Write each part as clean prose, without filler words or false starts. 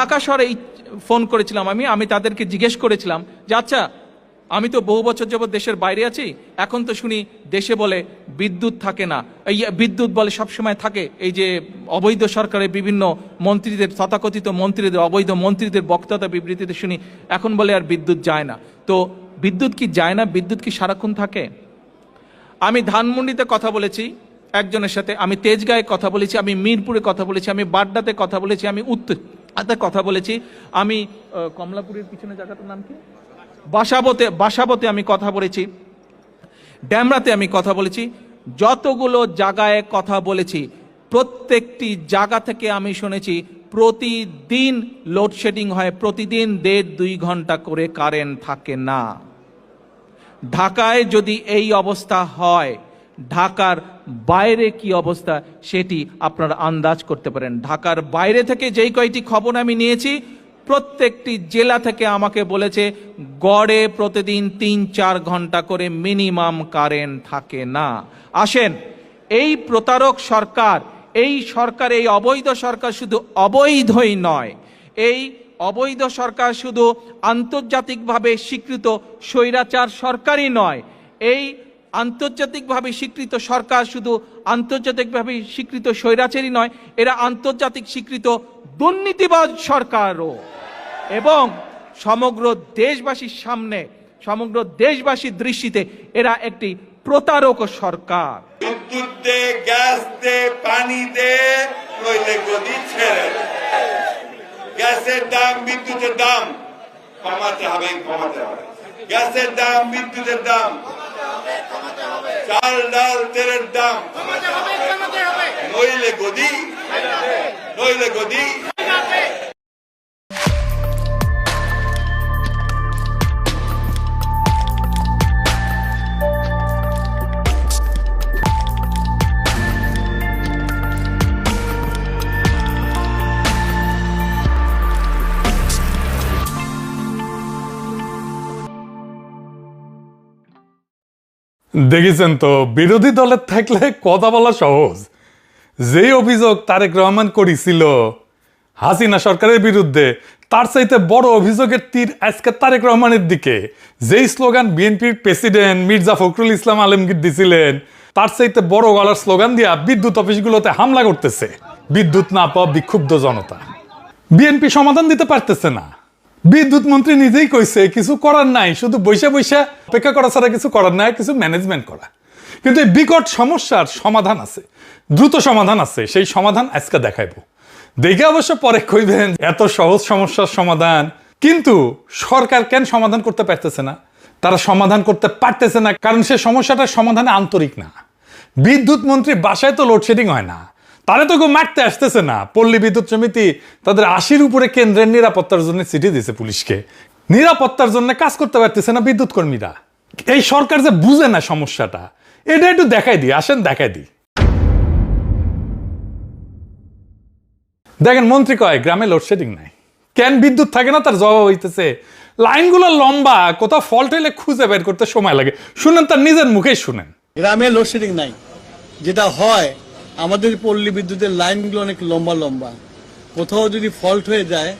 ঢাকা শহরে ফোন করেছিলাম আমি তাদেরকে জিজ্ঞেস করেছিলাম যে আচ্ছা, আমি তো বহু বছর যাবৎ দেশের বাইরে আছি, এখন তো শুনি দেশে বলে বিদ্যুৎ থাকে না, এই বিদ্যুৎ বলে সবসময় থাকে, এই যে অবৈধ সরকারের বিভিন্ন মন্ত্রীদের, তথাকথিত মন্ত্রীদের, অবৈধ মন্ত্রীদের বক্তব্য বিবৃতিতে শুনি এখন বলে আর বিদ্যুৎ যায় না। তো বিদ্যুৎ কি যায় না? বিদ্যুৎ কি সারাক্ষণ থাকে? আমি ধানমন্ডিতে কথা বলেছি একজনের সাথে, আমি তেজগাঁয়ে কথা বলেছি, আমি মিরপুরে কথা বলেছি, আমি বাড্ডাতে কথা বলেছি, আমি উত্তরাতে কথা বলেছি, আমি কমলাপুরের পিছনে জায়গাটার নাম কি, বাসাবতে আমি কথা বলেছি, ড্যামরাতে আমি কথা বলেছি। যতগুলো জায়গায় কথা বলেছি প্রত্যেকটি জায়গা থেকে আমি শুনেছি প্রতিদিন লোডশেডিং হয়, প্রতিদিন 1.5-2 ঘন্টা করে কারেন্ট থাকে না। ঢাকায় যদি এই অবস্থা হয়, ঢাকার বাইরে কি অবস্থা সেটি আপনারা আন্দাজ করতে পারেন। ঢাকার বাইরে থেকে যেই কয়টি খবর আমি নিয়েছি, প্রত্যেকটি জেলা থেকে আমাকে বলেছে গড়ে প্রতিদিন 3-4 ঘন্টা করে মিনিমাম কারেন্ট থাকে না। আসেন, এই প্রতারক সরকার, এই অবৈধ সরকার শুধু অবৈধই নয়, এই অবৈধ সরকার শুধু আন্তর্জাতিকভাবে স্বীকৃত স্বৈরাচার সরকারই নয়, এই আন্তর্জাতিকভাবে স্বীকৃত সরকার শুধু আন্তর্জাতিকভাবে স্বীকৃত স্বৈরাচারই নয়, এরা আন্তর্জাতিক স্বীকৃত দুর্নীতিবাজ সরকারও। এবং সমগ্র দেশবাসীর সামনে, সমগ্র দেশবাসীর দৃষ্টিতে এরা একটি প্রতারক সরকার। বিদ্যুৎ দে, গ্যাস দে, পানি দে, নইলে গদি ছেড়ে। গ্যাসের দাম, বিদ্যুতের দাম কমাতে হবে। গ্যাসের দাম, বিদ্যুতের দাম, চাল ডাল তেলের দাম, নইলে গদি, নইলে গদি। দেখেছেন তো, বিরোধী দলের থাকলে কথা বলা সহজ। যে অভিযোগ তারেক রহমান করেছিল হাসিনা সরকারের বিরুদ্ধে, তার চাইতে বড় অভিযোগের তীর আজকে তারেক রহমানের দিকে। যেই স্লোগান বিএনপির প্রেসিডেন্ট মির্জা ফখরুল ইসলাম আলমগীর দিছিলেন, তার চাইতে বড় গলার স্লোগান দিয়া বিদ্যুৎ অফিসগুলোতে হামলা করতেছে বিদ্যুৎ না পাওয়া বিক্ষুব্ধ জনতা। বিএনপি সমাধান দিতে পারতেছে না। বিদ্যুৎ মন্ত্রী নিজেই কইছে কিছু করার নাই, শুধু বৈশা বৈশা অপেক্ষা করা ছাড়া কিছু করার নাই, কিছু ম্যানেজমেন্ট করা। কিন্তু এই বিকট সমস্যার সমাধান আছে, দ্রুত সমাধান আছে। সেই সমাধান আজকে দেখাইবো। দেখে অবশ্য পরে কইবেন এত সহজ সমস্যার সমাধান। কিন্তু সরকার কেন সমাধান করতে পারতেছে না? তারা সমাধান করতে পারতেছে না কারণ সে সমস্যাটার সমাধানে আন্তরিক না। বিদ্যুৎ মন্ত্রী বাসায় তো লোডশেডিং হয় না, তারা তো কেউ মারতে আসতেছে না। পল্লী বিদ্যুৎ সমিতি তাদের 80-র উপরে কেন্দ্রের নিরাপত্তার জন্য চিঠি দিয়েছে পুলিশকে। নিরাপত্তার জন্য কাজ করতে পারতেছে না বিদ্যুৎ কর্মীরা। এই সরকার যে বুঝে না সমস্যাটা, এটা একটু দেখাই দিই। আসেন দেখাই দিই। দেখেন, মন্ত্রী কয় গ্রামে লোডশেডিং নাই, কেন বিদ্যুৎ থাকে না তার জবাব হইতেছে লাইনগুলো লম্বা, কোথাও ফল্ট হইলে খুঁজে বের করতে সময় লাগে। শুনেন, তার নিজের মুখেই শুনেন। গ্রামে লোডশেডিং নাই, যেটা হয় আমাদের পল্লী বিদ্যুতের লাইনগুলো অনেক লম্বা লম্বা। কোথাও যদি ফল্ট হয়ে যায়,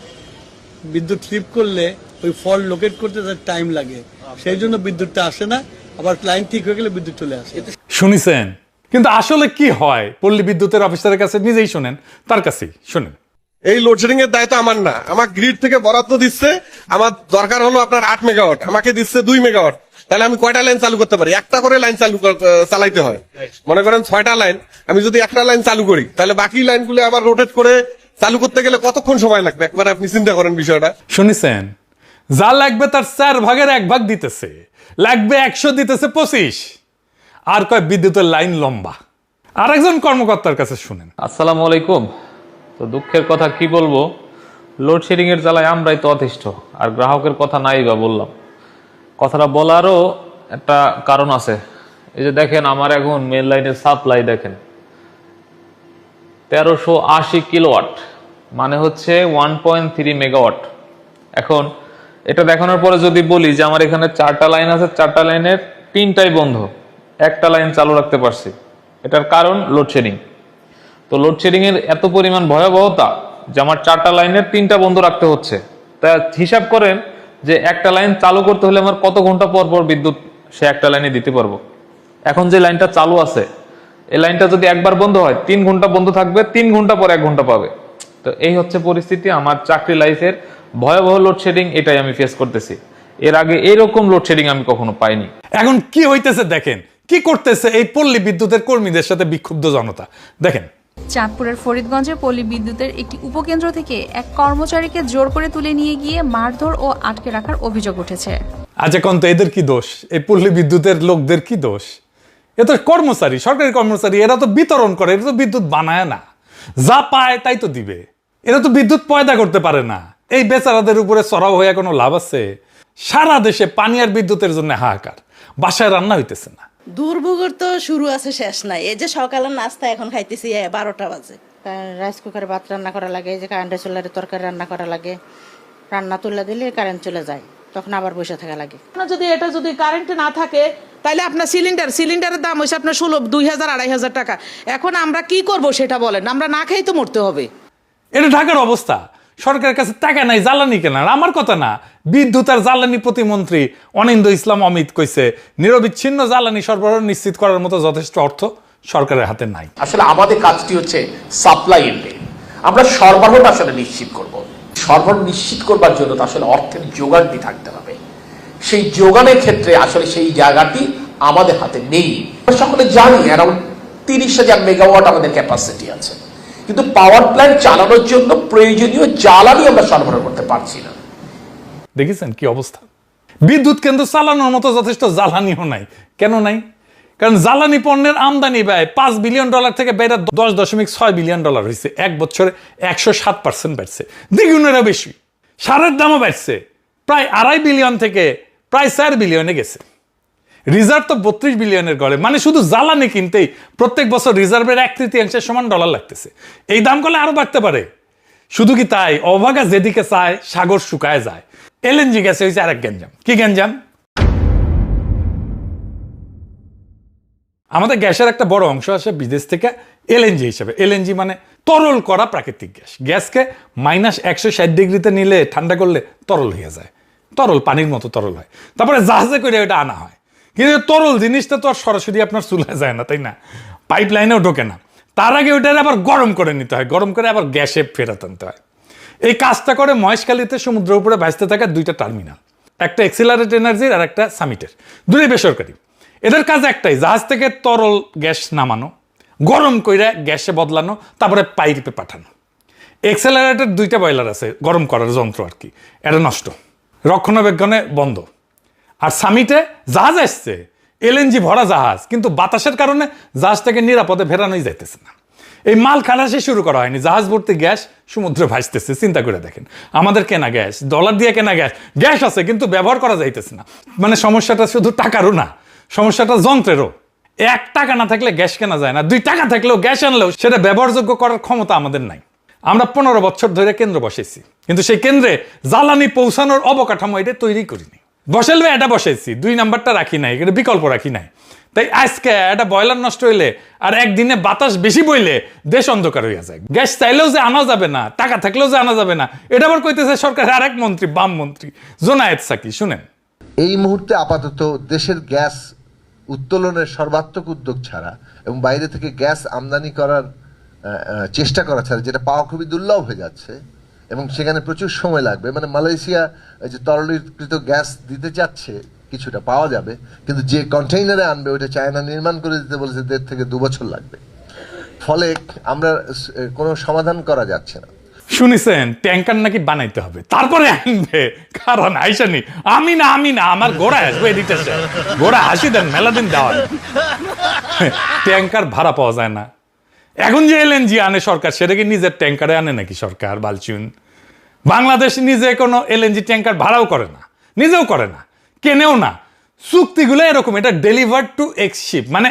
বিদ্যুৎ স্লিপ করলে ওই ফল্ট লোকেট করতে তার টাইম লাগে, সেই জন্য বিদ্যুৎটা আসে না। আবার লাইন ঠিক হয়ে গেলে বিদ্যুৎ চলে আসে। শুনিছেন? কিন্তু আসলে কি হয় পল্লী বিদ্যুতের অফিসারের কাছে নিজেই শুনেন, তার কাছেই শুনেন। এই লোডশেডিং এর দায়িত্ব আমার না, আমার গ্রিড থেকে বরাদ্দ দিচ্ছে। আমার দরকার হলো আপনার 8 মেগাওয়াট, আমাকে দিচ্ছে 2 মেগাওয়াট। তাহলে আমি কয়টা লাইন চালু করতে পারি? একটা করে লাইন চালাইতে হয়। মনে করেন 6টা লাইন, আমি যদি একটা লাইন চালু করি, তাহলে বাকি লাইনগুলো আবার রোটেট করে চালু করতে গেলে কতক্ষণ সময় লাগবে? একবার আপনি চিন্তা করেন বিষয়টা। শুনেছেন? যা লাগবে তার 4 ভাগের 1 ভাগ দিতেছে, লাগবে 100 দিতেছে 25। আর কয় বিদ্যুতের লাইন লম্বা। আরেকজন কর্মকর্তার কাছে শুনেন। আসসালামু আলাইকুম। তো দুঃখের কথা কি বলবো, লোডশেডিং এর জ্বালায় আমরাই তো অতিষ্ঠ, আর গ্রাহকের কথা নাই বা বললাম। কথাটা বলারও একটা কারণ আছে। এই যে দেখেন, আমার এখন মেন লাইনের সাপ্লাই দেখেন 1380 কিলোওয়াট, মানে হচ্ছে 1.3 মেগাওয়াট। এখন এটা দেখানোর পরে যদি বলি যে আমার এখানে 4টা লাইন আছে, 4টা লাইনের 3টাই বন্ধ, একটা লাইন চালু রাখতে পারছি, এটার কারণ লোডশেডিং। তো লোডশেডিং এর এত পরিমাণ ভয়াবহতা যে আমার 4টা লাইনের 3টা বন্ধ রাখতে হচ্ছে। তা হিসাব করেন যে একটা লাইন চালু করতে হলে আমার কত ঘন্টা পর পর বিদ্যুৎ সে একটা লাইনে দিতে পারবো। এখন যে লাইনটা চালু আছে এই লাইনটা যদি একবার বন্ধ হয় 3 ঘন্টা বন্ধ থাকবে, 3 ঘন্টা পর 1 ঘন্টা পাবে। তো এই হচ্ছে পরিস্থিতি আমার চাকরি লাইফের ভয়াবহ লোডশেডিং, এটাই আমি ফেস করতেছি। এর আগে এরকম লোডশেডিং আমি কখনো পাইনি। এখন কি হইতেছে দেখেন, কি করতেছে এই পল্লী বিদ্যুতের কর্মীদের সাথে বিক্ষুব্ধ জনতা দেখেন। চাঁদপুরের ফরিদগঞ্জে পল্লী বিদ্যুতের একটি উপকেন্দ্র থেকে এক কর্মচারীকে জোর করে তুলে নিয়ে গিয়ে মারধর ও আটকে রাখার অভিযোগ উঠেছে। আচ্ছা কোন তো এদের কি দোষ? এই পল্লী বিদ্যুতের লোকদের কি দোষ? এ তো কর্মচারী, সরকারি কর্মচারী, এরা তো বিতরণ করে, এরা তো বিদ্যুৎ বানায় না, যা পায় তাই তো দিবে। এরা তো বিদ্যুৎ পয়দা করতে পারে না। এই বেচারাদের উপরে চড়াও হয়ে কোনো লাভ আছে? সারা দেশে পানি আর বিদ্যুতের জন্য হাহাকার, বাসায় রান্না হইতেছে না। দুর্ভোগের তো শুরু আছে শেষ নাই। এই যে সকালের নাস্তা এখন খাইতেছি 12টা বাজে। রাইস কুকারে ভাত রান্না করা লাগে, এই যে কারেন্টের চুলারে তরকারি রান্না করা লাগে, রান্না তুলে দিলে কারেন্ট চলে যায়, তখন আবার বসে থাকা লাগে। যদি এটা যদি কারেন্ট না থাকে তাহলে আপনার সিলিন্ডারের দাম হয়েছে আপনার 2000-2500 টাকা। এখন আমরা কি করব সেটা বলেন, আমরা না খেয়েই তো মরতে হবে। এটা ঢাকার অবস্থা, সরকারের কাছে টাকা নাই জ্বালানি কেনার। আমার কথা না, বিদ্যুৎ আর জ্বালানি প্রতিমন্ত্রী অনিন্দ ইসলাম অমিত কইছে নিরবিচ্ছিন্ন জ্বালানি সরবরাহ নিশ্চিত করার মতো যথেষ্ট অর্থ সরকারের হাতে নাই। আসলে আমাদের কাজটি হচ্ছে সাপ্লাই এন্ডে, আমরা সরবরাহটা আসলে নিশ্চিত করব। সরবরাহ নিশ্চিত করবার জন্য তো আসলে অর্থের যোগানটি থাকতে হবে। সেই যোগানের ক্ষেত্রে আসলে সেই জায়গাটি আমাদের হাতে নেই। আমরা সকলে জানি অ্যারাউন্ড 30,000 মেগাওয়াট আমাদের ক্যাপাসিটি আছে, কিন্তু পাওয়ার প্ল্যান্ট চালানোর জন্য প্রয়োজনীয় জ্বালানি আমরা সরবরাহ করতে পারছি না। দেখেছেন কি অবস্থা? বিদ্যুৎ কেন্দ্র চালানোর মতো যথেষ্ট জ্বালানিও নাই। কেন নাই? কারণ জ্বালানি পণ্যের আমদানি ব্যয় $5 বিলিয়ন থেকে বেড়ে $10.6 বিলিয়ন হয়েছে। এক বছরে 107% বাড়ছে, দ্বিগুণেরও বেশি। সারের দামও বাড়ছে, প্রায় $2.5 বিলিয়ন থেকে প্রায় $4 বিলিয়নে গেছে। রিজার্ভ তো 32 বিলিয়নের গড়ে, মানে শুধু জ্বালানি কিনতেই প্রত্যেক বছর রিজার্ভের 1/3 সমান ডলার লাগতেছে। এই দাম করলে আরো বাড়তে পারে। শুধু কি তাই, অভাগা যেদিকে চায় সাগর শুকায় যায়। এলএনজি গ্যাসে হয়েছে আরেক গ্যাঞ্জাম। কি গ্যাঞ্জাম? আমাদের গ্যাসের একটা বড় অংশ আসে বিদেশ থেকে এলএনজি হিসেবে। এলএনজি মানে তরল করা প্রাকৃতিক গ্যাস। গ্যাসকে -160 ডিগ্রিতে নিলে ঠান্ডা করলে তরল হয়ে যায়, তরল পানির মতো তরল হয়। তারপরে জাহাজে করে ওটা আনা হয়। কিন্তু তরল জিনিসটা তো আর সরাসরি আপনার চুলায় যায় না, তাই না? পাইপ লাইনেও ঢোকে না। তার আগে ওইটা আবার গরম করে নিতে হয়, গরম করে আবার গ্যাসে ফেরত আনতে হয়। এই কাজটা করে মহেশখালীতে সমুদ্রের উপরে ভাসতে থাকা 2টা টার্মিনাল, একটা এক্সিলারেট এনার্জির আর একটা সামিটের, দুটোই বেসরকারি। এদের কাজ একটাই, জাহাজ থেকে তরল গ্যাস নামানো, গরম করে গ্যাসে বদলানো, তারপরে পাইপে পাঠানো। এক্সেলারেটের 2টা বয়লার আছে, গরম করার যন্ত্র আর কি, এটা নষ্ট, রক্ষণাবেক্ষণে বন্ধ। আর সামিটে জাহাজ আসছে, এলএনজি ভরা জাহাজ, কিন্তু বাতাসের কারণে জাহাজটাকে নিরাপদে ফেরানোই যাইতেছে না। এই মাল খালাসি শুরু করা হয়নি, জাহাজ ভর্তি গ্যাস সমুদ্রে ভাসতেছে। চিন্তা করে দেখেন, আমাদের কেনা গ্যাস, ডলার দিয়ে কেনা গ্যাস, গ্যাস আছে কিন্তু ব্যবহার করা যাইতেছে না। মানে সমস্যাটা শুধু টাকারও না, সমস্যাটা যন্ত্রেরও। 1 টাকা না থাকলে গ্যাস কেনা যায় না, 2 টাকা থাকলেও গ্যাস আনলেও সেটা ব্যবহারযোগ্য করার ক্ষমতা আমাদের নাই। আমরা 15 বছর ধরে কেন্দ্র বসেছি, কিন্তু সেই কেন্দ্রে জ্বালানি পৌঁছানোর অবকাঠামো এটা তৈরি করিনি। বসাইলে এটা বসাইছি, 2 নাম্বারটা রাখি নাই, এটা বিকল্প রাখি নাই। তাই আজকে একটা বয়লার নষ্ট হইলে আর একদিনে বাতাস বেশি বইলে দেশ অন্ধকার হইয়া যায়। গ্যাস চাইলেও যে আনা যাবে না, টাকা থাকলেও যে আনা যাবে না, এটা আবার কইতেছে সরকারের আরেক মন্ত্রী, বাম মন্ত্রী জোনায়েদ সাকি। শুনেন, এই মুহূর্তে আপাতত দেশের গ্যাস উত্তোলনের সর্বাত্মক উদ্যোগ ছাড়া এবং বাইরে থেকে গ্যাস আমদানি করার চেষ্টা করা ছাড়া, যেটা পাওয়া খুবই দুর্লভ হয়ে যাচ্ছে এবং সেখানে প্রচুর সময় লাগবে। মানে মালয়েশিয়া যে তরলীকৃত গ্যাস দিতে চাচ্ছে, কিছুটা পাওয়া যাবে, কিন্তু যে কন্টেইনারে আনবে ওটা চায়না নির্মাণ করে দিতে বলেছে, 1.5 থেকে 2 বছর লাগবে। ফলে আমরা কোনো সমাধান করা যাচ্ছে না। শুনেছেন ট্যাঙ্কার নাকি বানাইতে হবে, তারপরে আনবে। কারণ আইসানি আমি না আমার গোড়া আসবে, এদিকে গোড়া হাসি দেন, মেলা দিন দেওয়া ট্যাঙ্কার ভাড়া পাওয়া যায় না। এখন যে এলএনজি আনে সরকার, সেটা কি নিজের ট্যাঙ্কারে আনে নাকি সরকার? বালচুন, বাংলাদেশ নিজে কোনো এলএনজি ট্যাঙ্কার ভাড়াও করে না, নিজেও করে না, কেনেও না। চুক্তিগুলো এরকম, এটা ডেলিভার টু এক্সশিপ, মানে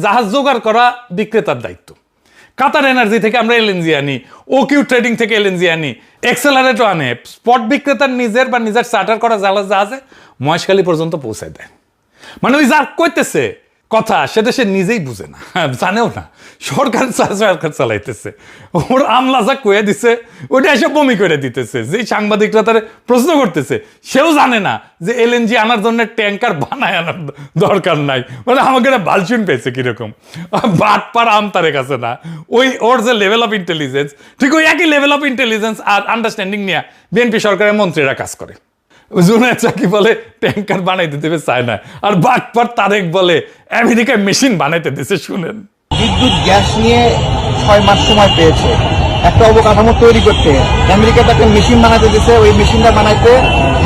জাহাজ জোগাড় করা বিক্রেতার দায়িত্ব। কাতার এনার্জি থেকে আমরা এলএনজি আনি, ওকিউ ট্রেডিং থেকে এলএনজি আনি, এক্সেলারেটও আনে, স্পট বিক্রেতার নিজের বা নিজের চার্টার করা জাহাজে মহেশখালী পর্যন্ত পৌঁছায় দেয়। মানে ওই যা করতেছে কথা সেটা সে নিজেই বুঝে না, জানেও না। সরকার চালাইতেছে, ওর আমলা যা কয়ে দিছে ওইটা এসে বমি করে দিতেছে। যে সাংবাদিকরা তার প্রশ্ন করতেছে সেও জানে না যে এলএনজি আনার জন্য ট্যাঙ্কার বানায় আনার দরকার নাই। মানে আমাকে একটা বালচুন পেয়েছে কিরকম, বাটপার আম তার কাছে না। ওর যে লেভেল অফ ইন্টেলিজেন্স, ঠিক ওই একই লেভেল অফ ইন্টেলিজেন্স আর আন্ডারস্ট্যান্ডিং নিয়ে বিএনপি সরকারের মন্ত্রীরা কাজ করে। জুনায়েদ সাকিব বলে ট্যাঙ্কার বানাইতে দেবে চায় না, আর বাটপার তারেক বলে আমেরিকায় মেশিন বানাইতে দিতে। শুনেন, বিদ্যুৎ গ্যাস নিয়ে 6 মাস সময় পেয়েছে একটা অবকাঠামো তৈরি করতে। আমেরিকাতে একটা মেশিন বানাতে দিছে, ওই মেশিনটা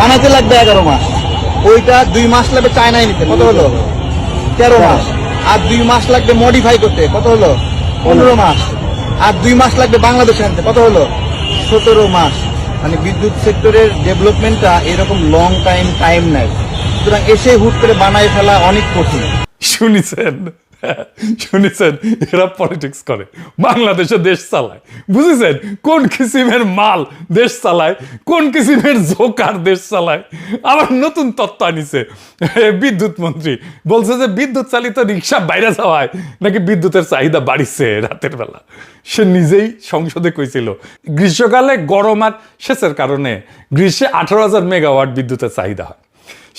বানাইতে লাগবে 11 মাস। ওইটা 2 মাস লাগবে চায়নায় নিতে, কত হলো 13 মাস। আর 2 মাস লাগবে মডিফাই করতে, কত হলো 15 মাস। আর 2 মাস লাগবে বাংলাদেশে আনতে, কত হলো 17 মাস। মানে বিদ্যুৎ সেক্টরের ডেভেলপমেন্টটা এরকম লং টাইম নাই, সুতরাং এসে হুট করে বানায় ফেলা অনেক কঠিন। শুনেছেন এরা পলিটিক্স করে, বাংলাদেশে দেশ চালায়। বুঝেছেন কোন কিসিমের মাল দেশ চালায়, কোন কিসিমের জোকার দেশ চালায়। আবার নতুন তত্ত্ব আনিছে বিদ্যুৎ মন্ত্রী, বলছে যে বিদ্যুৎ চালিত রিক্সা বাইরে যাওয়ায় নাকি বিদ্যুতের চাহিদা বাড়িছে রাতের বেলা। সে নিজেই সংসদে কইছিল গ্রীষ্মকালে গরম আর সেচের কারণে গ্রীষ্মে 18,000 মেগাওয়াট বিদ্যুতের চাহিদা হয়।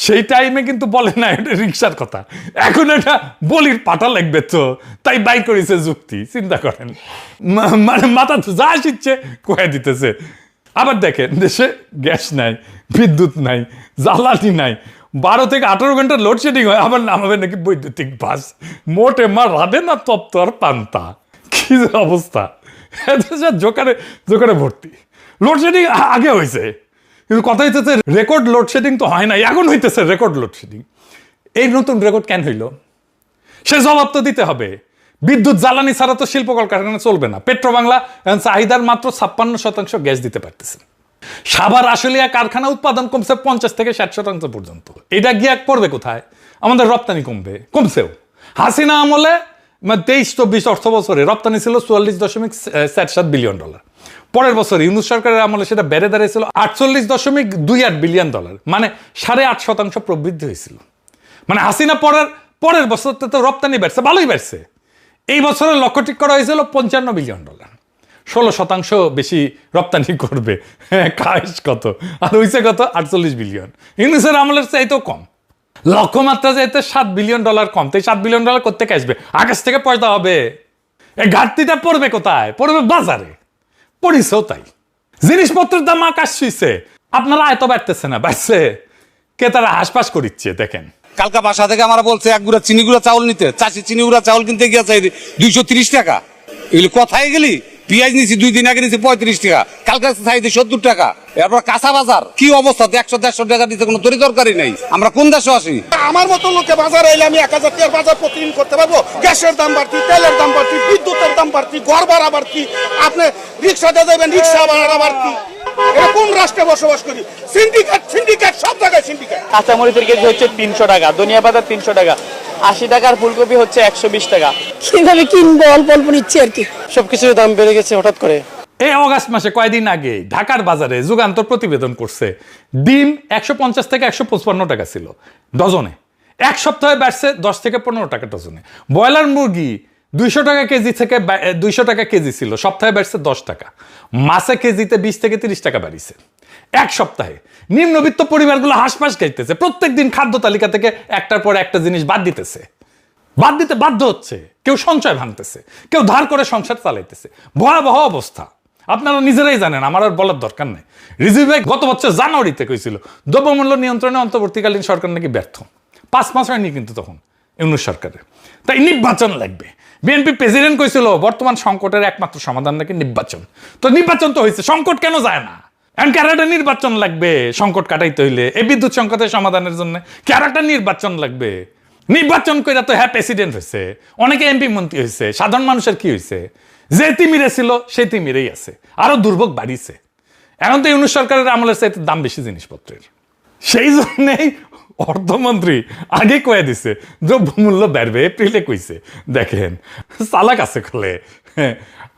সেই টাইমে কিন্তু বলে না এটা রিক্সার কথা, এখন এটা বলির পাটা লাগবে তো, তাই বাই করেছে যুক্তি। চিন্তা করেন, মানে মাথা যা আসছে কয়ে দিতেছে। আবার দেখেন দেশে গ্যাস নাই, বিদ্যুৎ নাই, জ্বালানি নাই, 12 থেকে 18 ঘন্টা লোডশেডিং হয়, আবার নামাবে নাকি বৈদ্যুতিক বাস। মোটে মা রাধে না তপ্ত আর পান্তা, কি যে অবস্থা। জোকারে জোকারে ভর্তি। লোডশেডিং আগে হয়েছে, কিন্তু কথা হইতেছে রেকর্ড লোডশেডিং তো হয় না, এখন হইতেছে রেকর্ড লোডশেডিং। এই নতুন রেকর্ড কেন হইল সে জবাব তো দিতে হবে। বিদ্যুৎ জ্বালানি ছাড়া তো শিল্প কলকারখানা চলবে না। পেট্রো বাংলা চাহিদার মাত্র 56% গ্যাস দিতে পারতেছে। সাভার আশুলিয়া কারখানা উৎপাদন কমছে 50 থেকে 60% পর্যন্ত। এটা গিয়ে পড়বে কোথায়? আমাদের রপ্তানি কমছেও। হাসিনা আমলে 23-24 অর্থ বছরে রপ্তানি ছিল $44.7 বিলিয়ন। পরের বছর ইউনূস সরকারের আমলে সেটা বেড়ে দাঁড়িয়েছিল $48.28 বিলিয়ন, মানে 8.5% প্রবৃদ্ধি হয়েছিল। মানে হাসিনা পরের বছর তো রপ্তানি বাড়ছে, ভালোই বাড়ছে। এই বছরের লক্ষ্য ঠিক করা হয়েছিল $55 বিলিয়ন, 16% বেশি রপ্তানি করবে। কাজ কত, আর হয়েছে কত 48 বিলিয়ন। ইউনূসের আমলের চাইতেও কম। লক্ষ্যমাত্রা যাইতে $7 বিলিয়ন কম। তো $7 বিলিয়ন করতে আসবে, আকাশ থেকে পয়সা হবে। এই ঘাটতিটা পড়বে কোথায়? পড়বে বাজারে। পড়িছেও তাই, জিনিসপত্রের দাম আকাশ ছুঁইছে, আপনারা আয়ত বাড়তেছে না, বাড়ছে কে তারা হাসপাস করিচ্ছে। দেখেন কালকা বাসা থেকে আমার বলছে 1 গুড়া চিনি গুঁড়া চাউল নিতে, চাষি চিনি গুঁড়া চাউল কিনতে গিয়ে চাই 230 টাকা। এগুলো কোথায় গেলি? পেঁয়াজ নিছি 2 দিন আগে নিছি 35 টাকা, কালকে চাই 70 টাকা। এরপর কাঁচা বাজার কি অবস্থা, 100-150 টাকা দিতে কোনো তরি দরকারই নাই। আমরা কোন দেশে আসি? আমার মতো লোকে বাজারে এলে আমি 1000 টাকার বাজার প্রতিদিন করতে পারবো? গ্যাসের দাম বাড়তি, তেলের দাম বাড়তি, বিদ্যুতের দাম বাড়তি, ঘর ভাড়া বাড়তি, আপনি রিক্সাতে যাবেন রিক্সা ভাড়া বাড়তি। এটা কোন রাষ্ট্রে বসবাস করি? সিন্ডিকেট সব জায়গায় সিন্ডিকেট। কাঁচামরিচের কেজি হচ্ছে 300 টাকা, ধনিয়া পাতা 300 টাকা, 80 টাকার ফুলকপি হচ্ছে 120 টাকা। কিভাবে কিনবো? অল্প অল্প নিচ্ছি আর কি। সবকিছুর দাম বেড়ে গেছে হঠাৎ করে। এই অগাস্ট মাসে কয়েকদিন আগে ঢাকার বাজারে যুগান্তর প্রতিবেদন করছে ডিম 150 থেকে 155 টাকা ছিল ডজনে, এক সপ্তাহে বাড়ছে 10 থেকে 15 টাকা ডজনে। ব্রয়লার মুরগি 200 টাকা কেজি থেকে 200 টাকা কেজি ছিল, সপ্তাহে বাড়ছে 10 টাকা। মাছে কেজিতে 20 থেকে 30 টাকা বাড়িছে এক সপ্তাহে। নিম্নবিত্ত পরিবারগুলো হাঁসফাঁস খাইতেছে, প্রত্যেক দিন খাদ্য তালিকা থেকে একটার পর একটা জিনিস বাদ দিতে বাধ্য হচ্ছে। কেউ সঞ্চয় ভাঙতেছে, কেউ ধার করে সংসার চালাইতেছে। ভয়াবহ অবস্থা, আপনারা নিজেরাই জানেন, আমার আর বলার দরকার নেই। রিজভি ভাই গত বছর জানুয়ারিতে কইছিল দ্রব্যমূল্য নিয়ন্ত্রণে অন্তর্বর্তীকালীন সরকার নাকি ব্যর্থ। 5 মাস হয়নি কিন্তু তখন ইউনূস সরকারের। তাই নির্বাচন লাগবে। বিএনপি প্রেসিডেন্ট কইছিল বর্তমান সংকটের একমাত্র সমাধান নাকি নির্বাচন। তো নির্বাচন তো হয়েছে, সংকট কেন যায় না? এখন ক্যারাটা নির্বাচন লাগবে সংকট কাটাইতে হইলে। এই বিদ্যুৎ সংকটের সমাধানের জন্য ক্যারাটা নির্বাচন লাগবে। নির্বাচন করে তো প্রেসিডেন্ট হয়েছে, অনেকে এমপি মন্ত্রী হয়েছে, সাধারণ মানুষের কি হয়েছে? যে তিমিরে ছিল সেই তিমিরেই আছে, আরো দুর্ভোগ বাড়িছে। এখন তো ইউনূস সরকারের আমলের চাইতে দাম বেশি জিনিসপত্রের। সেই জন্যেই অর্থমন্ত্রী আগে কয়ে দিছে দ্রব্যমূল্য বাড়বে, এপ্রিলে কইছে। দেখেন চালাক আছে খোলে।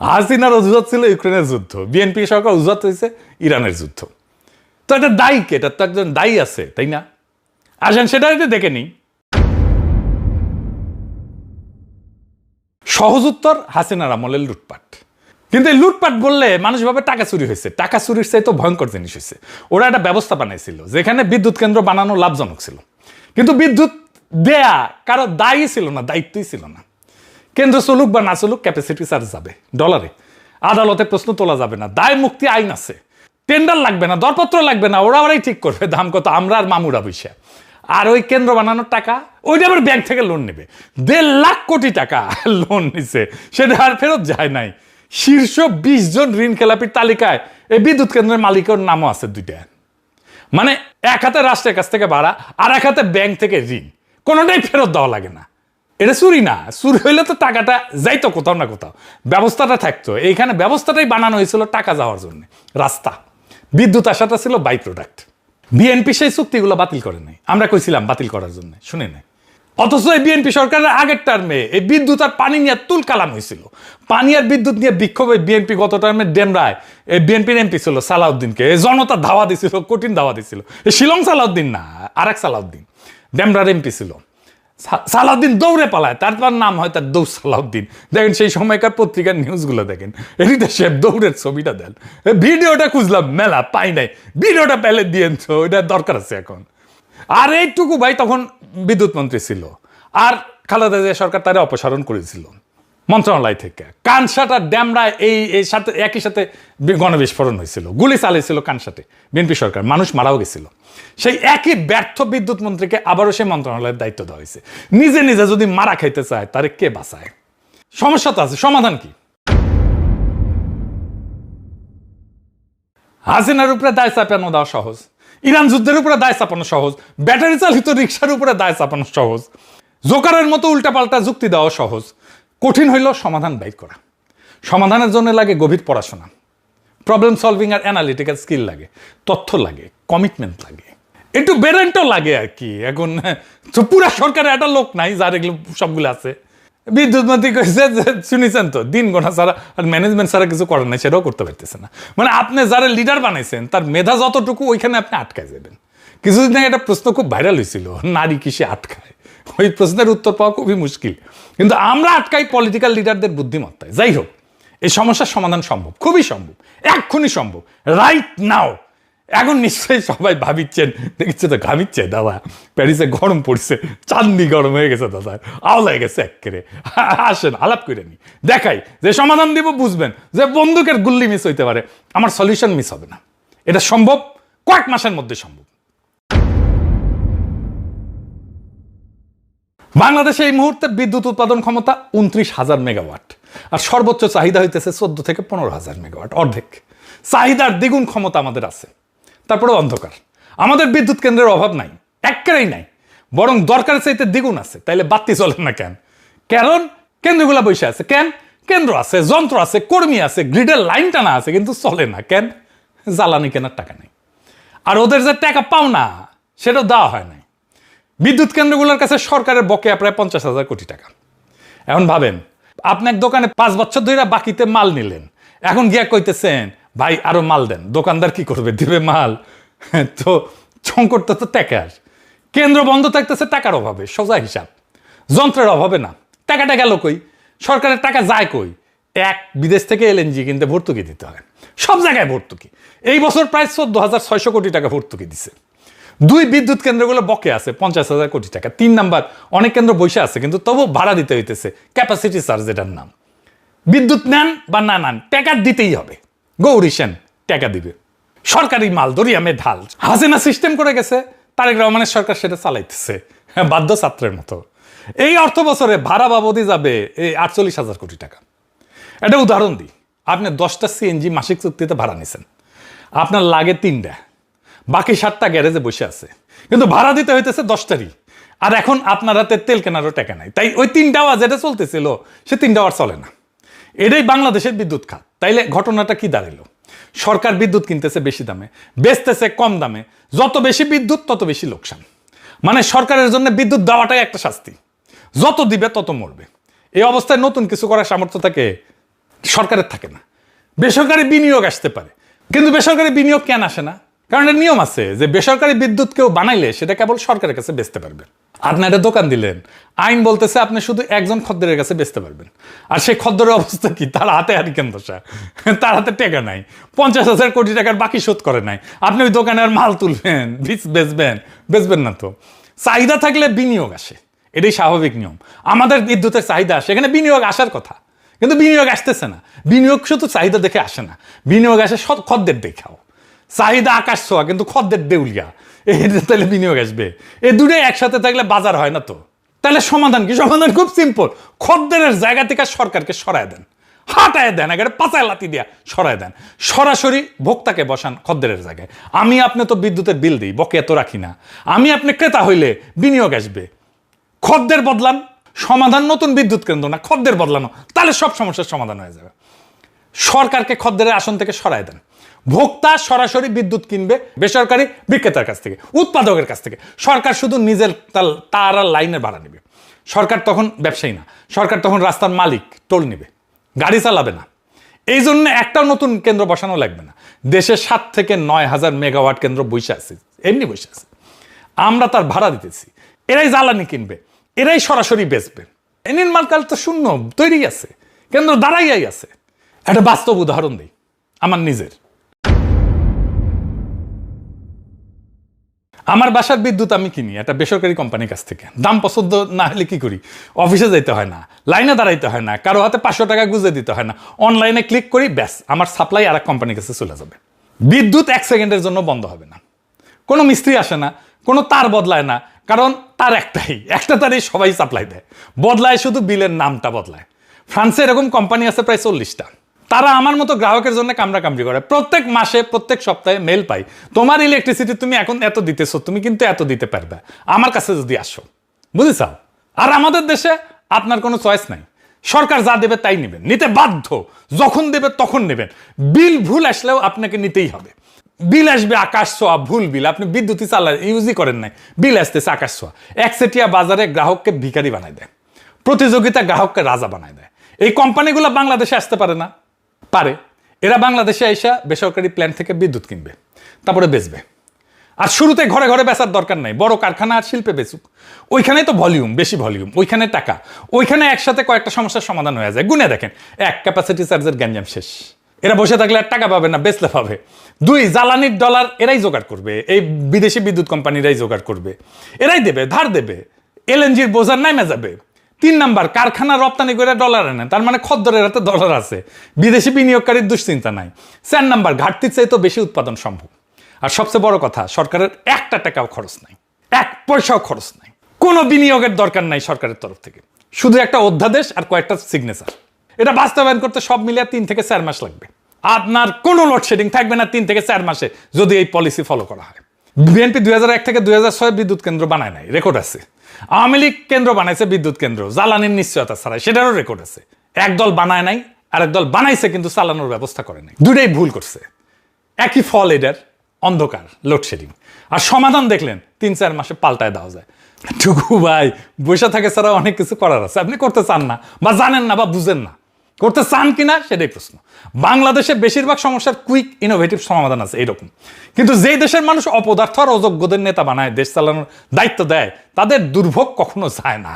হাসিনার অজুহাত ছিল ইউক্রেনের যুদ্ধ, বিএনপি সরকার অজুহাত হয়েছে ইরানের যুদ্ধ। তো এটা দায়ী কে? এটা তো একজন দায়ী আছে, তাই না? আসেন সেটা দেখে নিই। সহজ উত্তর হাসিনার আমলের লুটপাট। কিন্তু এই লুটপাট বললে মানুষ ভাবে টাকা চুরি হয়েছে। টাকা চুরির চাই তো ভয়ঙ্কর জিনিস হয়েছে। ওরা একটা ব্যবস্থা বানাইছিল যেখানে বিদ্যুৎ কেন্দ্র বানানো লাভজনক ছিল, কিন্তু বিদ্যুৎ দেয়া কারো দায়ী ছিল না, দায়িত্বই ছিল না। কেন্দ্র চলুক বা না চলুক ক্যাপাসিটি চার্জ যাবে ডলারে, আদালতে প্রশ্ন তোলা যাবে না, দায় মুক্তি আইন আছে, টেন্ডার লাগবে না, দরপত্র লাগবে না, ওরাই ঠিক করবে দাম কত, আমরা আর মামুরা বৈশা। আর ওই কেন্দ্র বানানোর টাকা ওইটা আবার ব্যাংক থেকে লোন নেবে, 1.5 লাখ কোটি টাকা লোন নিছে, সেটা আর ফেরত যায় নাই। শীর্ষ 20 জন ঋণ খেলাপির তালিকায় এই বিদ্যুৎ কেন্দ্রের মালিকের নামও আছে 2টা। মানে এক হাতে রাষ্ট্রের কাছ থেকে ভাড়া আর এক হাতে ব্যাংক থেকে ঋণ, কোনোটাই ফেরত দেওয়া লাগে না। এটা চুরি না, চুরি হইলে তো টাকাটা যাইতো কোথাও না কোথাও, ব্যবস্থাটা থাকতো। এইখানে ব্যবস্থাটাই বানানো হয়েছিল টাকা যাওয়ার জন্য। রাস্তা, বিদ্যুৎ আসাটা ছিল বাই প্রোডাক্ট। বিএনপি সেই চুক্তিগুলো বাতিল করে নাই, আমরা কইছিলাম বাতিল করার জন্য, শুনে নাই। অথচ এই বিএনপি সরকারের আগের টার্মে এই বিদ্যুৎ আর পানি নিয়ে তুল কালাম হয়েছিল। পানি আর বিদ্যুৎ নিয়ে বিক্ষোভে বিএনপি গত টার্মে ডেমরায় এই বিএনপির এমপি ছিল সালাউদ্দিনকে এই জনতা ধাওয়া দিছিল, কঠিন ধাওয়া দিছিল। এই শিলং সালাউদ্দিন না, আর এক সালাউদ্দিন ডেমরার এমপি ছিল। সালাউদ্দিন দৌড়ে পালায়, তারপর নাম হয় তার দৌড় সালাউদ্দিন। দেখেন সেই সময়কার পত্রিকার নিউজগুলো দেখেন, এটিতে সে দৌড়ের ছবিটা দেন। ভিডিওটা খুঁজলাম মেলা পাই নাই, ভিডিওটা পেলে দিয়েন তো, ওইটা দরকার আছে এখন। আর এইটুকু ভাই তখন বিদ্যুৎ মন্ত্রী ছিল, আর খালেদা জিয়া সরকার তারা অপসারণ করেছিল মন্ত্রণালয় থেকে। কানসাটা ড্যামরায় এই সাথে একই সাথে গণবিস্ফোরণ হয়েছিল, গুলি চালিয়েছিল কানসাটে বিএনপি সরকার, মানুষ মারাও গেছিল। সেই একই ব্যর্থ বিদ্যুৎ মন্ত্রীকে আবারও সেই মন্ত্রণালয়ের দায়িত্ব দেওয়া হয়েছে। নিজে নিজে যদি মারা খাইতে চায় তারে কে বাঁচায়? সমস্যা তো আছে, সমাধান কি? হাসিনার উপরে দায় চাপানো দেওয়া সহজ, ইরান যুদ্ধের উপরে দায় চাপানো সহজ, ব্যাটারি চালিত রিক্সার উপরে দায় চাপানো সহজ, জোকারের মতো উল্টাপাল্টা যুক্তি দেওয়া সহজ। কঠিন হইল সমাধান বাইর করা। সমাধানের জন্য লাগে গভীর পড়াশোনা, প্রবলেম সলভিং আর অ্যানালিটিক্যাল স্কিল লাগে, তথ্য লাগে, কমিটমেন্ট লাগে, একটু বেরেন্টও লাগে আর কি। এখন তো পুরা সরকারে একটা লোক নাই যার এগুলো সবগুলো আছে। বিদ্যুৎ মন্ত্রী কইছে যে শুনেছেন তো, দিন গোনা ছাড়া আর ম্যানেজমেন্ট ছাড়া কিছু করার নাই, সেটাও করতে পারতেছে না। মানে আপনি যারা লিডার বানাইছেন তার মেধা যতটুকু ওইখানে আপনি আটকায় যাবেন। কিছুদিন আগে একটা প্রশ্ন খুব ভাইরাল হয়েছিল, নারী কিসে আটকায়? ওই প্রশ্নের উত্তর পাওয়া খুবই মুশকিল, কিন্তু আমরা আটকাই পলিটিক্যাল লিডারদের বুদ্ধিমত্তায়। যাই হোক, এই সমস্যার সমাধান সম্ভব, খুবই সম্ভব, এক্ষুনি সম্ভব, রাইট নাও। এখন নিশ্চয়ই সবাই ভাবিচ্ছেন, দেখছে তো ঘামিচ্ছে দাদা, প্যারিসে গরম পড়ছে, চাঁদনি গরম হয়ে গেছে দাদা, আওলা গেছে একেবারে। আসেন আলাপ করে নি, দেখাই যে সমাধান দিব, বুঝবেন যে বন্দুকের গুল্লি মিস হইতে পারে, আমার সলিউশন মিস হবে না। এটা সম্ভব, কয়েক মাসের মধ্যে সম্ভব। বাংলাদেশে এই মুহূর্তে বিদ্যুৎ উৎপাদন ক্ষমতা 29,000 মেগাওয়াট, আর সর্বোচ্চ চাহিদা হইতেছে 14 থেকে 15,000 মেগাওয়াট, অর্ধেক। চাহিদার দ্বিগুণ ক্ষমতা আমাদের আছে, তারপরে অন্ধকার। আমাদের বিদ্যুৎ কেন্দ্রের অভাব নাই, একেবারেই নাই, বরং দরকারের চাইতে দ্বিগুণ আছে। তাইলে বাতি চলে না কেন? কারণ কেন্দ্রগুলা বসে আছে। কেন? কেন্দ্র আছে, যন্ত্র আছে, কর্মী আছে, গ্রিডের লাইন টানা আছে, কিন্তু চলে না কেন? জ্বালানি কেনার টাকা নেই, আর ওদের যে টাকা পাও না সেটাও দেওয়া হয় নাই। বিদ্যুৎ কেন্দ্রগুলোর কাছে সরকারের বকেয়া প্রায় 50,000 কোটি টাকা। এখন ভাবেন, আপনি এক দোকানে 5 বছর ধরে বাকিতে মাল নিলেন, এখন গিয়া কইতেছেন ভাই আরো মাল দেন, দোকানদার কি করবে? দিবে মাল? তো সংকটটা তো টাকার। কেন্দ্র বন্ধ থাকতেছে টাকার অভাবে, সোজা হিসাব, যন্ত্রের অভাবে না। টাকাটা গেল কই? সরকারের টাকা যায় কই? বিদেশ থেকে এলএনজি কিনতে ভর্তুকি দিতে হয়, সব জায়গায় ভর্তুকি। এই বছর প্রায় 14,600 কোটি টাকা ভর্তুকি দিছে। 2 বিদ্যুৎ কেন্দ্রগুলো বকে আছে 50,000 কোটি টাকা। 3 নাম্বার, অনেক কেন্দ্র বসে আছে কিন্তু তবু ভাড়া দিতে হইতেছে, ক্যাপাসিটি চার্জ এটার নাম। বিদ্যুৎ নেন বা না নেন, টাকা দিতেই হবে। গৌরী সেন টাকা দিবে, সরকারি মাল দরিয়ামে ঢাল। হাসিনা সিস্টেম করে গেছে, তারেক রহমানের সরকার সেটা চালাইতেছে বাধ্য ছাত্রের মতো। এই অর্থ বছরে ভাড়া বাবদই যাবে এই 48,000 কোটি টাকা। এটা উদাহরণ দিই, আপনি 10টা সিএনজি মাসিক চুক্তিতে ভাড়া নিছেন, আপনার লাগে 3টা, বাকি 7টা গ্যারেজে বসে আছে, কিন্তু ভাড়া দিতে হইতেছে 10টারই। আর এখন আপনার হাতে তেল কেনারও টাকা নাই, তাই ওই 3টা যেটা চলতেছিল সে 3টা আর চলে না। এটাই বাংলাদেশের বিদ্যুৎ খাত। তাইলে ঘটনাটা কি দাঁড়ালো? সরকার বিদ্যুৎ কিনতেছে বেশি দামে, বেচতেছে কম দামে, যত বেশি বিদ্যুৎ তত বেশি লোকসান। মানে সরকারের জন্য বিদ্যুৎ দেওয়াটাই একটা শাস্তি, যত দিবে তত মরবে। এই অবস্থায় নতুন কিছু করার সামর্থ্য থাকে সরকারের থাকে না। বেসরকারি বিনিয়োগ আসতে পারে, কিন্তু বেসরকারি বিনিয়োগ কেন আসে না? কারণ এর নিয়ম আছে যে বেসরকারি বিদ্যুৎ কেউ বানাইলে সেটা কেবল সরকারের কাছে বেচতে পারবে। আপনি একটা দোকান দিলেন, আইন বলতেছে আপনি শুধু একজন খদ্দেরের কাছে বেচতে পারবেন, আর সেই খদ্দেরের অবস্থা কি? তার হাতে হারিকেন দশা, তার হাতে টাকা নাই, 50,000 কোটি টাকার বাকি শোধ করে নাই। আপনি ওই দোকানে আর মাল তুলবেন, বেচবেন না তো। চাহিদা থাকলে বিনিয়োগ আসে, এটাই স্বাভাবিক নিয়ম। আমাদের বিদ্যুতের চাহিদা আসে, এখানে বিনিয়োগ আসার কথা, কিন্তু বিনিয়োগ আসতেছে না। বিনিয়োগ শুধু চাহিদা দেখে আসে না, বিনিয়োগ আসে খদ্দের দেখাও। চাহিদা আকাশ ছোঁয়া, কিন্তু খদ্দের দেউলিয়া, তাহলে বিনিয়োগ আসবে। এই দুটোই একসাথে থাকলে বাজার হয় না তো। তাহলে সমাধান কি? সমাধান খুব সিম্পল, খদ্দেরের জায়গা থেকে সরকারকে সরায় দেন, হাঁটায় দেন, একেবারে পাচায় লাতি দিয়া সরায় দেন, সরাসরি ভোক্তাকে বসান খদ্দেরের জায়গায়। আমি আপনি তো বিদ্যুতের বিল দিই, বকেয়া তো রাখি না। আমি আপনি ক্রেতা হইলে বিনিয়োগ আসবে, খদ্দের বদলান, সমাধান নতুন বিদ্যুৎ কেন্দ্র না, খদ্দের বদলানো, তাহলে সব সমস্যার সমাধান হয়ে যাবে। সরকারকে খদ্দেরের আসন থেকে সরায় দেন, ভোক্তা সরাসরি বিদ্যুৎ কিনবে বেসরকারি বিক্রেতার কাছ থেকে, উৎপাদকের কাছ থেকে। সরকার শুধু নিজের তার আর লাইনের ভাড়া নেবে। সরকার তখন ব্যবসায়ী না, সরকার তখন রাস্তার মালিক, টোল নেবে, গাড়ি চালাবে না। এই জন্য একটাও নতুন কেন্দ্র বসানো লাগবে না। দেশে 7 থেকে 9,000 মেগাওয়াট কেন্দ্র বসে আছে, এমনি বসে আছে, আমরা তার ভাড়া দিতেছি। এরাই জ্বালানি কিনবে, এরাই সরাসরি বেচবে। নির্মাণকাল তো শূন্য তৈরি আছে, কেন্দ্র দাঁড়াইয়াই আছে। একটা বাস্তব উদাহরণ দিই আমার নিজের। আমার বাসার বিদ্যুৎ আমি কিনি একটা বেসরকারি কোম্পানির কাছ থেকে। দাম পছন্দ না হলে কি করি? অফিসে যেতে হয় না, লাইনে দাঁড়াইতে হয় না, কারো হাতে 500 টাকা গুঁজে দিতে হয় না, অনলাইনে ক্লিক করি, ব্যাস আমার সাপ্লাই আর এক কোম্পানির কাছে চলে যাবে। বিদ্যুৎ 1 সেকেন্ডের জন্য বন্ধ হবে না, কোনো মিস্ত্রি আসে না, কোনো তার বদলায় না, কারণ তার একটা তারই সবাই সাপ্লাই দেয়, বদলায় শুধু বিলের নামটা বদলায়। ফ্রান্সে এরকম কোম্পানি আছে প্রায় 40টা। তারা আমার মতো গ্রাহকের জন্য কামড়াকামড়ি করে। প্রত্যেক মাসে প্রত্যেক সপ্তাহে মেল পাই, তোমার ইলেকট্রিসিটি তুমি এখন এত দিতেছো, তুমি কিন্তু এত দিতে পারবে আমার কাছে যদি আসো, বুঝেছ? আর আমাদের দেশে আপনার কোনো চয়েস নাই, সরকার যা দেবে তাই নেবেন, নিতে বাধ্য, যখন দেবে তখন নেবেন। বিল ভুল আসলেও আপনাকে নিতেই হবে। বিল আসবে আকাশ ছোঁয়া, ভুল বিল, আপনি বিদ্যুৎই ইউজই করেন নাই, বিল আসতেছে আকাশ ছোঁয়া। একচেটিয়া বাজারে গ্রাহককে ভিখারি বানায় দেয়, প্রতিযোগিতা গ্রাহককে রাজা বানায় দেয়। এই কোম্পানিগুলো বাংলাদেশে আসতে পারে না? পারে। এরা বাংলাদেশে আইসা বেসরকারি প্ল্যান্ট থেকে বিদ্যুৎ কিনবে, তারপরে বেচবে। আর শুরুতে ঘরে ঘরে বেচার দরকার নাই, বড় কারখানা আর শিল্পে বেচুক, ওইখানেই তো ভলিউম, বেশি ভলিউম, ওইখানে টাকা, ওইখানে একসাথে কয়েকটা সমস্যার সমাধান হয়ে যায়। গুনে দেখেন, 1 ক্যাপাসিটি চার্জের গ্যাঞ্জাম শেষ। এরা বসে থাকলে আর টাকা পাবে না, বেচলে পাবে। 2 জ্বালানির ডলার এরাই জোগাড় করবে, এই বিদেশি বিদ্যুৎ কোম্পানিরাই জোগাড় করবে, এরাই দেবে, ধার দেবে, এলএনজির বোঝার নামে যাবে। 3 নাম্বার, কারখানা রপ্তানি করে ডলার আনে, তার মানে খদ্দরের হাতে ডলার আছে, বিদেশি বিনিয়োগকারীর দুশ্চিন্তা নাই। 4 নাম্বার, ঘাটতির চাইতে বেশি উৎপাদন সম্ভব। আর সবচেয়ে বড় কথা, সরকারের 1 টাকাও খরচ নাই, 1 পয়সাও খরচ নাই, কোনো বিনিয়োগের দরকার নাই সরকারের তরফ থেকে, শুধু একটা অধ্যাদেশ আর কয়েকটা সিগনেচার। এটা বাস্তবায়ন করতে সব মিলিয়ে 3 থেকে 4 মাস লাগবে। আপনার কোনো লোডশেডিং থাকবে না 3 থেকে 4 মাসে, যদি এই পলিসি ফলো করা হয়। বিএনপি 2001 থেকে 2006 বিদ্যুৎ কেন্দ্র বানায় নাই, রেকর্ড আছে। আওয়ামী লীগ কেন্দ্র বানাইছে বিদ্যুৎ কেন্দ্র, জ্বালানির নিশ্চয়তা ছাড়াই, সেটারও রেকর্ড আছে। একদল বানায় নাই, আর একদল বানাইছে কিন্তু চালানোর ব্যবস্থা করে নাই। দুটাই ভুল করছে, একই ফল এটার, অন্ধকার, লোডশেডিং। আর সমাধান দেখলেন 3-4 মাসে পাল্টায় দেওয়া যায়। টুকু ভাই, বসে থাকে ছাড়া অনেক কিছু করার আছে, আপনি করতে চান না, বা জানেন না, বা বুঝেন না, করতে চান কিনা সেটাই প্রশ্ন। বাংলাদেশে বেশিরভাগ সমস্যার কুইক ইনোভেটিভ সমাধান আছে এরকম, কিন্তু যেই দেশের মানুষ অপদার্থ আর অযোগ্যদের নেতা বানায়, দেশ চালানোর দায়িত্ব দেয়, তাদের দুর্ভোগ কখনো যায় না।